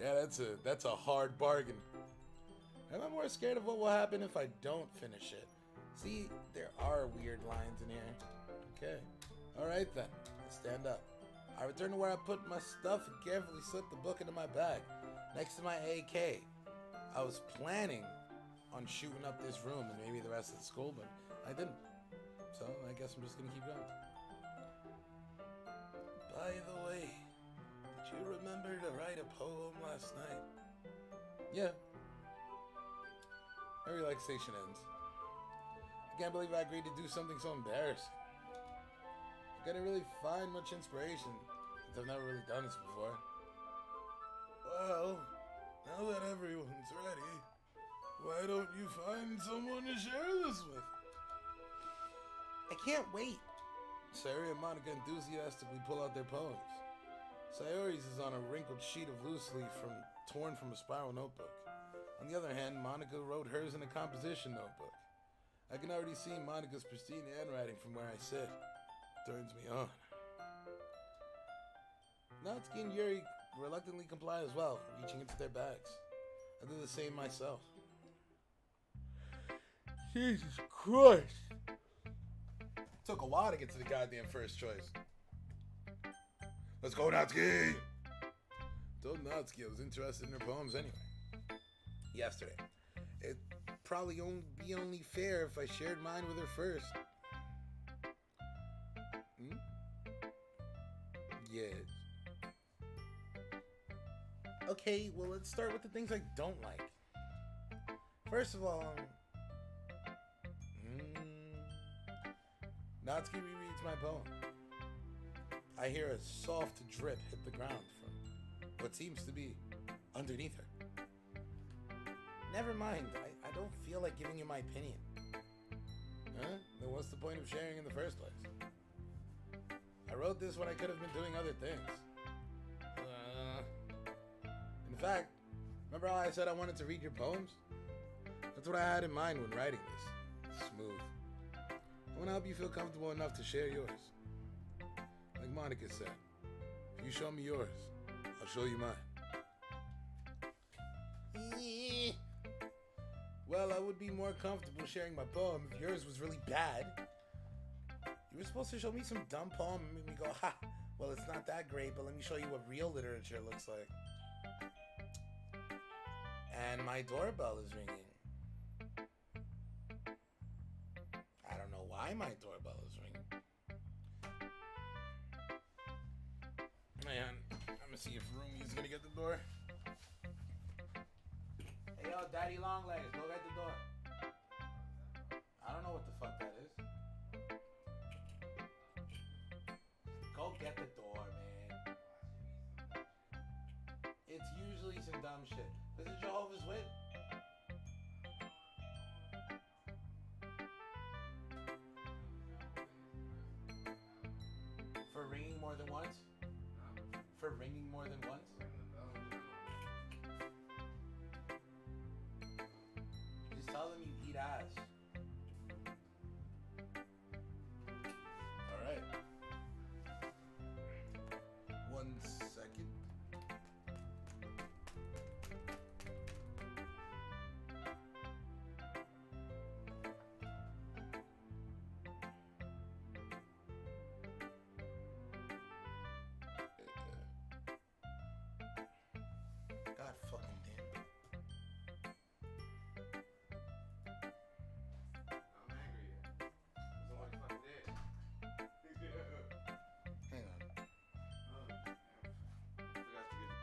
Yeah, that's a hard bargain. And I'm more scared of what will happen if I don't finish it. See, there are weird lines in here. Okay. Alright then. I stand up. I return to where I put my stuff and carefully slip the book into my bag, next to my AK. I was planning on shooting up this room and maybe the rest of the school, but I didn't. So I guess I'm just gonna keep going. By the way, did you remember to write a poem last night? Yeah. My relaxation ends. I can't believe I agreed to do something so embarrassing. I couldn't really find much inspiration since I've never really done this before. Well, now that everyone's ready, why don't you find someone to share this with? I can't wait. Sayori and Monica enthusiastically pull out their poems. Sayori's is on a wrinkled sheet of loose leaf torn from a spiral notebook. On the other hand, Monica wrote hers in a composition notebook. I can already see Monica's pristine handwriting from where I sit. Turns me on. Natsuki and Yuri reluctantly comply as well, reaching into their bags. I do the same myself. Jesus Christ! Took a while to get to the goddamn first choice. Let's go, Natsuki! Told Natsuki I was interested in her poems anyway. Yesterday. It'd probably be only fair if I shared mine with her first. Yes. Okay, well, let's start with the things I don't like. First of all, Natsuki rereads my poem. I hear a soft drip hit the ground from what seems to be underneath her. Never mind, I don't feel like giving you my opinion. Huh? Then what's the point of sharing in the first place? I wrote this when I could have been doing other things. In fact, remember how I said I wanted to read your poems? That's what I had in mind when writing this. Smooth. I want to help you feel comfortable enough to share yours. Like Monica said, if you show me yours, I'll show you mine. Well, I would be more comfortable sharing my poem if yours was really bad. You were supposed to show me some dumb poem and make me go, ha, well, it's not that great, but let me show you what real literature looks like. And my doorbell is ringing. I don't know why my doorbell is ringing. Man, I'm gonna see if Roomy's gonna get the door. Hey, yo, Daddy Longlegs, go get the door. I don't know what the fuck that is. Go get the door, man. It's usually some dumb shit. This is Jehovah's Witness. For ringing more than once? For ringing more than once? Just tell them you eat ass. Alright. 1 second. God fucking damn. I'm angry. Somebody fucking dead. Hang on. Oh, I forgot to give.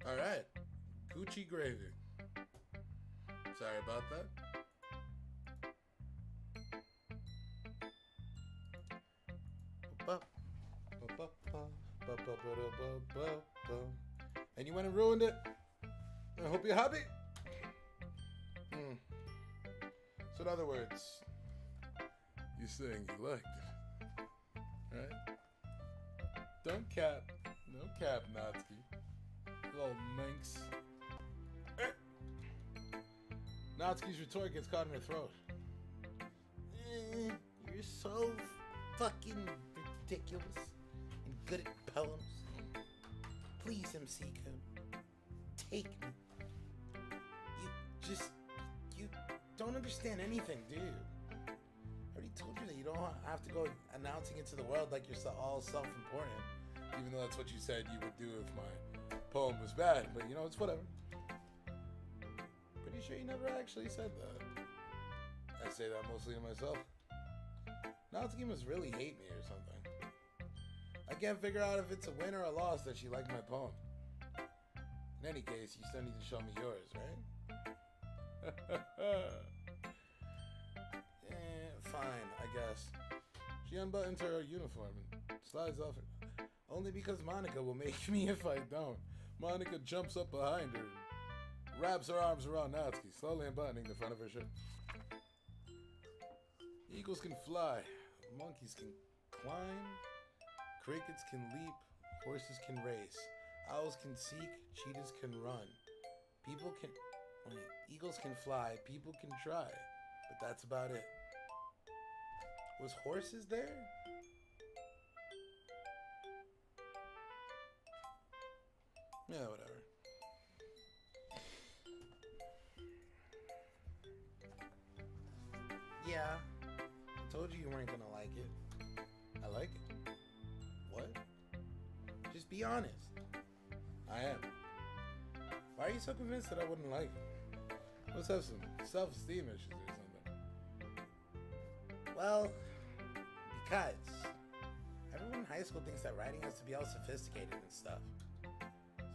Alright. Gucci gravy. Sorry about that. And you went and ruined it. I hope you're happy. So in other words, you're saying you liked it, right? Don't cap. No cap, Natsuki. You little minx. Natsuki's retort gets caught in her throat. You're so fucking ridiculous. good at poems. Please, MC Goon, take me. You don't understand anything, do you? I already told you that you don't have to go announcing it to the world like you're all self-important. Even though that's what you said you would do if my poem was bad. But you know, it's whatever. Pretty sure you never actually said that. I say that mostly to myself. Natsuki must really hate me or something. I can't figure out if it's a win or a loss that she liked my poem. In any case, you still need to show me yours, right? Fine, I guess. She unbuttons her uniform and slides off it. Only because Monica will make me if I don't. Monica jumps up behind her and wraps her arms around Natsuki, slowly unbuttoning the front of her shirt. Eagles can fly, monkeys can climb, crickets can leap, horses can race, owls can seek, cheetahs can run. Eagles can fly, people can try, but that's about it. Was horses there? Yeah, whatever. Yeah, I told you weren't gonna like it. I like it. What? Just be honest. I am. Why are you so convinced that I wouldn't like it? Let's have some self-esteem issues or something. Well, because everyone in high school thinks that writing has to be all sophisticated and stuff. So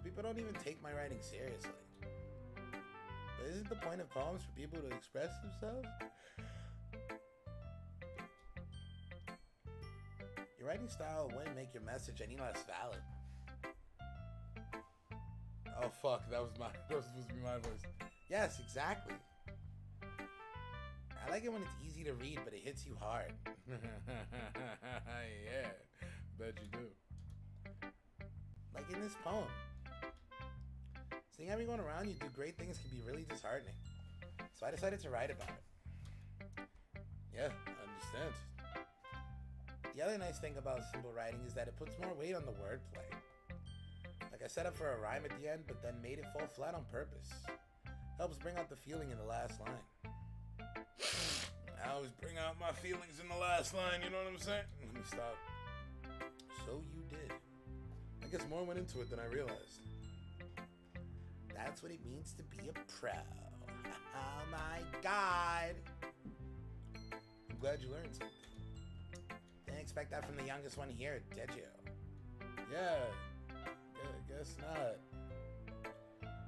people don't even take my writing seriously. But isn't the point of poems for people to express themselves? Your writing style wouldn't make your message any less valid. Oh fuck, that was supposed to be my voice. Yes, exactly. I like it when it's easy to read, but it hits you hard. Yeah, bet you do. Like in this poem. Seeing everyone around you do great things can be really disheartening. So I decided to write about it. Yeah, I understand. The other nice thing about simple writing is that it puts more weight on the wordplay. Like I set up for a rhyme at the end, but then made it fall flat on purpose. Helps bring out the feeling in the last line. I always bring out my feelings in the last line, you know what I'm saying? Let me stop. So you did. I guess more went into it than I realized. That's what it means to be a pro. Oh my god. I'm glad you learned something. Didn't expect that from the youngest one here, did you? Yeah, guess not.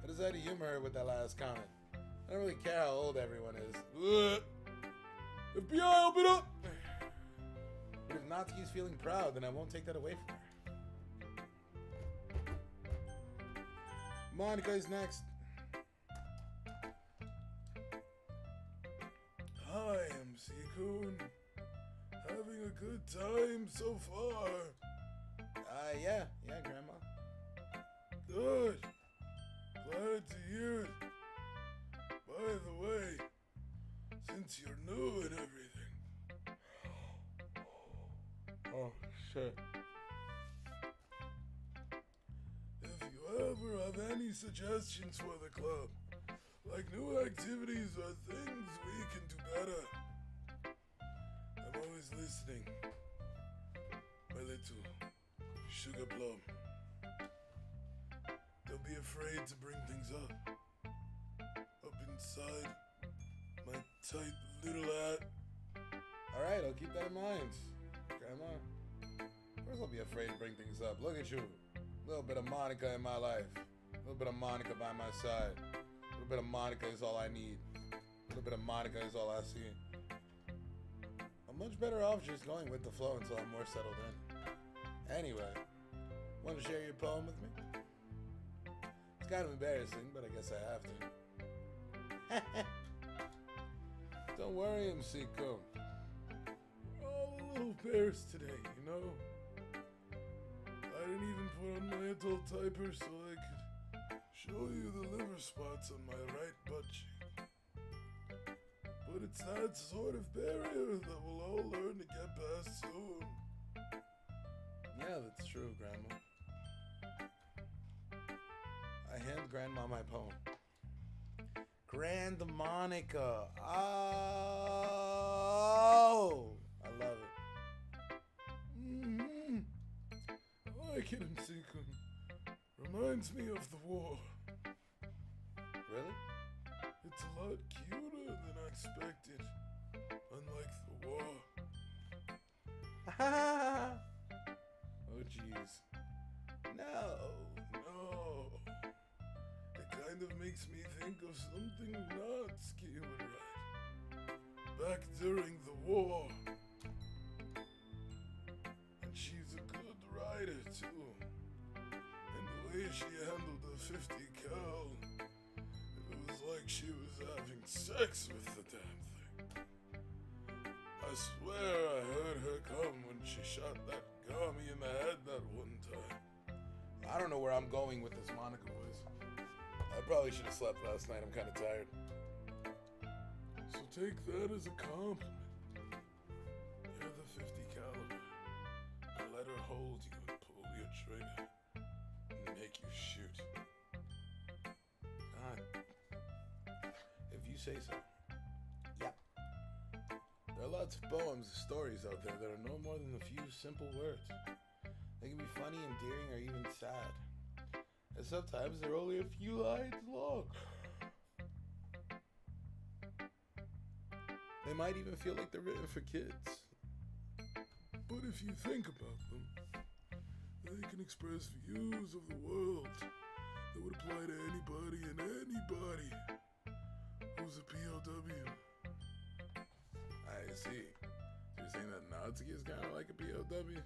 I decided to humor her with that last comment. I don't really care how old everyone is. Ugh. FBI, open up! But if Natsuki's feeling proud, then I won't take that away from her. Monica is next. Hi, MC Goon. Having a good time so far? Yeah, Grandma. Good. Glad to hear it. By the way, since you're new and everything. Oh, shit. If you ever have any suggestions for the club, like new activities or things we can do better, I'm always listening. My little sugar plum. Don't be afraid to bring things up. Up inside my tight little hat. Alright, I'll keep that in mind, Grandma. Of course I'll be afraid to bring things up. Look at you. A little bit of Monica in my life. A little bit of Monica by my side. A little bit of Monica is all I need. A little bit of Monica is all I see. I'm much better off just going with the flow until I'm more settled in. Anyway, want to share your poem with me? It's kind of embarrassing, but I guess I have to. Don't worry, MC Goon. We're all a little embarrassed today, you know? I didn't even put on my adult diaper so I could show you the liver spots on my right butt cheek. But it's that sort of barrier that we'll all learn to get past soon. Yeah, that's true, Grandma. grandma my poem. Grand Monica. Oh, I love it. Mm-hmm. I like it in sequin. Reminds me of the war. Really? It's a lot cuter than I expected. Unlike the war. Oh, jeez. No. It kind of makes me think of something Natsuki would write. Back during the war. And she's a good writer, too. And the way she handled the 50 cal, it was like she was having sex with the damn thing. I swear I heard her come when she shot that Gami in the head that one time. I don't know where I'm going with this Monica voice. I probably should have slept last night. I'm kind of tired. So take that as a compliment. You're the 50 caliber. Now let her hold you and pull your trigger and make you shoot. God. If you say so. Yep. There are lots of poems and stories out there that are no more than a few simple words. They can be funny, endearing, or even sad. And sometimes they're only a few lines long. They might even feel like they're written for kids. But if you think about them, they can express views of the world that would apply to anybody and anybody who's a POW. I see. So you're saying that Natsuki is kind of like a POW?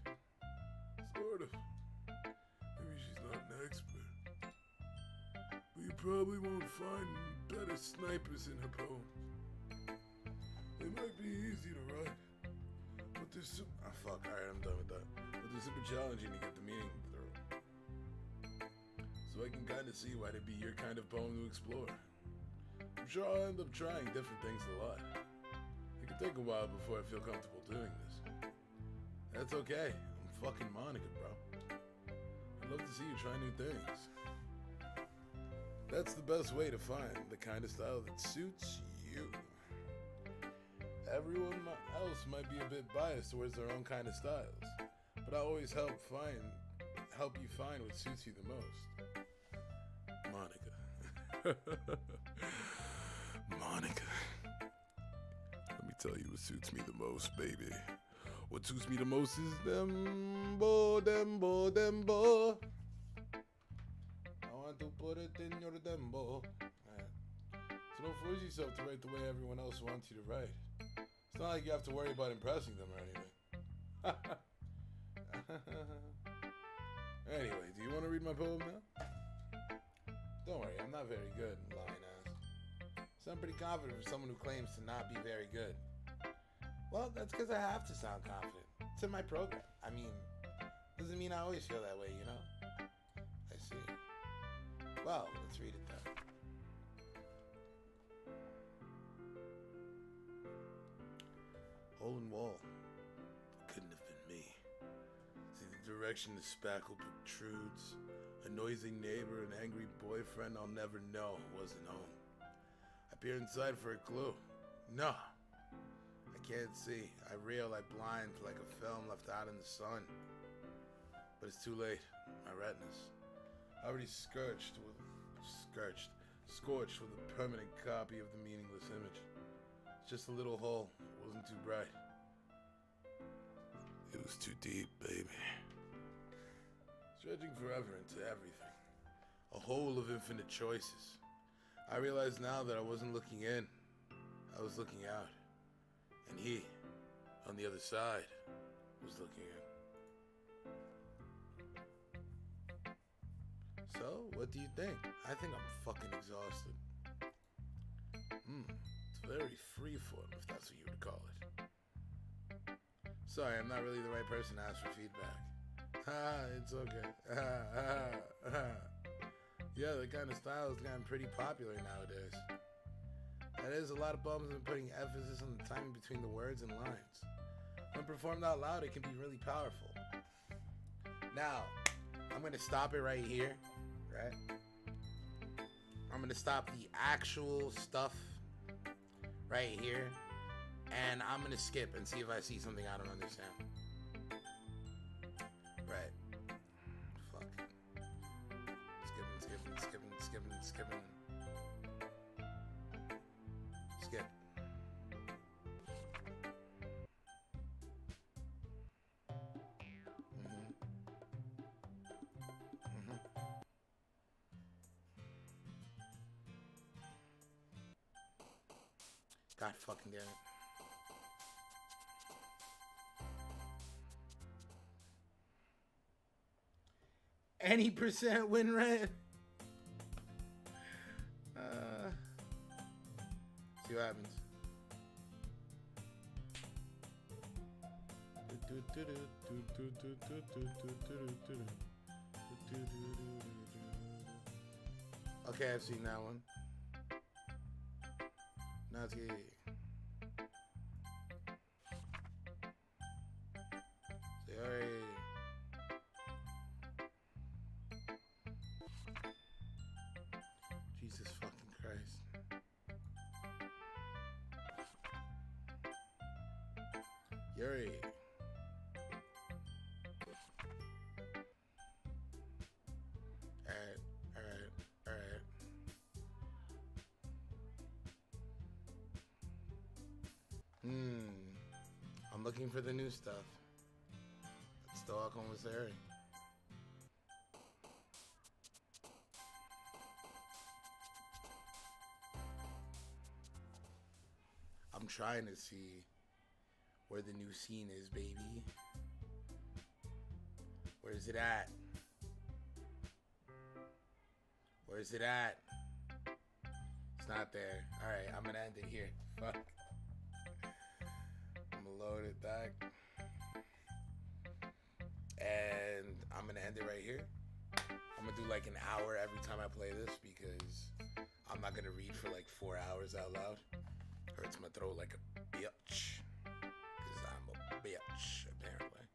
Sort of. Maybe she's not an expert. But you probably won't find better snipers in her poems. They might be easy to write, but they're alright, I'm done with that. But they're super challenging to get the meaning through. So I can kind of see why they'd be your kind of poem to explore. I'm sure I'll end up trying different things a lot. It could take a while before I feel comfortable doing this. That's okay. I'm fucking Monica, bro. I'd love to see you try new things. That's the best way to find the kind of style that suits you. Everyone else might be a bit biased towards their own kind of styles, but I always help you find what suits you the most. Monica. Monica. Let me tell you what suits me the most, baby. What suits me the most is dembo. I want to put it in your dembo. Right. So don't force yourself to write the way everyone else wants you to write. It's not like you have to worry about impressing them or anything. Anyway, do you want to read my poem now? Don't worry, I'm not very good, lying ass. Sound pretty confident for someone who claims to not be very good. Well, that's because I have to sound confident. It's in my program. I mean, doesn't mean I always feel that way, you know? I see. Well, let's read it then. Hole in wall. Couldn't have been me. See the direction the spackle protrudes. A noisy neighbor, an angry boyfriend I'll never know wasn't home. I peer inside for a clue. No. I can't see. I reel, I blind like a film left out in the sun. But it's too late. My retinas. Already scorched with a permanent copy of the meaningless image. It's just a little hole. It wasn't too bright. It was too deep, baby. Stretching forever into everything. A hole of infinite choices. I realize now that I wasn't looking in. I was looking out. And he, on the other side, was looking in. So, what do you think? I think I'm fucking exhausted. It's very freeform, if that's what you would call it. Sorry, I'm not really the right person to ask for feedback. It's okay. Yeah, the kind of style has gotten pretty popular nowadays. That is, a lot of poems have been putting emphasis on the timing between the words and lines. When performed out loud, it can be really powerful. Now, I'm going to stop it right here, right? I'm gonna stop the actual stuff right here, and I'm gonna skip and see if I see something I don't understand. Right. Fuck. Skipping. Skip. God fucking damn it. Any percent win rate. See what happens. Okay, I've seen that one. Now it's good. Say, alright. Jesus fucking Christ. Yuri. Alright. I'm looking for the new stuff. It's still all commissary. I'm trying to see where the new scene is, baby. Where's it at? Where's it at? It's not there. Alright, I'm gonna end it here. Fuck. I'm gonna load it back. And I'm gonna end it right here. I'm gonna do like an hour every time I play this because I'm not gonna read for like 4 hours out loud. Hurts my throat like a bitch. Because I'm a bitch, apparently.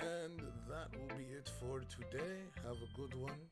And that will be it for today. Have a good one.